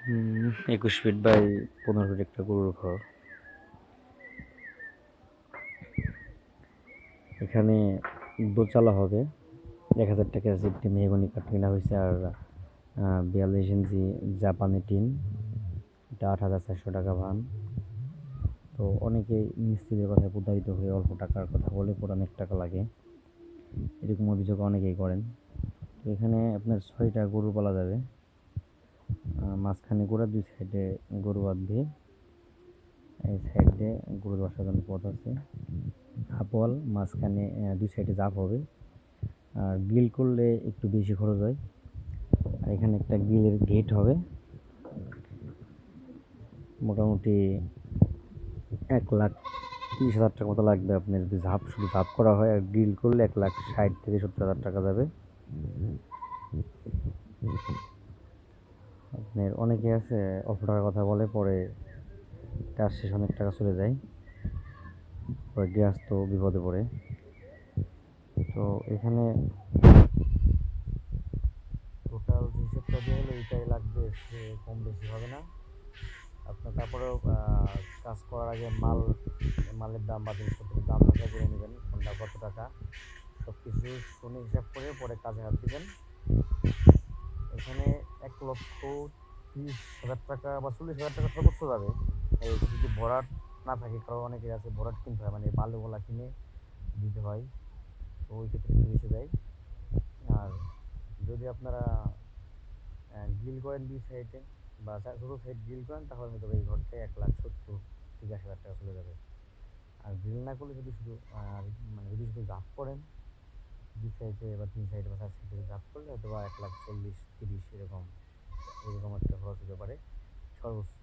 21 feet by 15 fit একটা গরুর ঘর। এখানে দোতলা হবে। 1,000 টাকা একটি মেহগনি কাঠ কেনা হয়েছে, আর 42 ইঞ্চি জাপানি টিন, এটা 8,400 টাকা ভান। তো অনেকেই মিস্ত্রিদের কথায় প্রতারিত হয়ে অল্প টাকার কথা বলে পরে অনেক টাকা লাগে, এরকম অভিযোগ অনেকেই করেন। তো এখানে আপনার 6টা গরু পালা যাবে। মাঝখানে গোড়া, 2 সাইডে গরু বাঁধবে। এই সাইড দিয়ে গরু বসার জন্য পথ আছে, হাফওয়াল, মাঝখানে 2 সাইডে জাপ হবে। আর গ্রিল করলে একটু বেশি খরচ হয়। আর এখানে একটা গ্রিলের গেট হবে, মোটামুটি 1,30,000 টাকা মতো লাগবে আপনার, যদি শুধু ঝাপ করা হয়। আর গ্রিল করলে 1,60,000 থেকে 70,000 টাকা যাবে। আপনার অনেকে আছে অল্প টাকার কথা বলে, পরে কাজ শেষ অনেক টাকা চলে যায়, পরে গৃহস্থ বিপদে পড়ে। তো এখানে টোটাল যে হিসেবটা দিয়ে হলো এটাই লাগবে, সে কম বেশি হবে না আপনার। তারপরেও কাজ করার আগে মালের দাম বা জিনিসপত্রের দাম যাচাই করে নেবেন, কোনটা কত টাকা, সব কিছু শুনে হিসাব করে পরে কাজে হাত দিবেন। এখানে 1,30,000 টাকা বা 40,000 টাকা সর্বোচ্চ যাবে। এই যদি ভরাট না থাকে, কারণ অনেকে আছে ভরাট কিনতে হয়, মানে বালুগুলা কিনে দিতে হয়, তো ওই ক্ষেত্রে একটু বেশি দেয়। আর যদি আপনারা গ্রিল করেন 2 সাইডে বা ছোটো সাইড গ্রিল করেন, তাহলে হয়তো এই ঘরটায় 1,70,000 থেকে 80,000 টাকা চলে যাবে। আর গ্রিল না করলে যদি শুধু মানে যদি শুধু জাপ করেন 2 সাইডে বা 3 সাইডে বা 4 সাইডে জাপ করলে হয়তো বা 1,40,000, 30,000 এরকম এরকম একটা খরচ হতে পারে সর্বোচ্চ।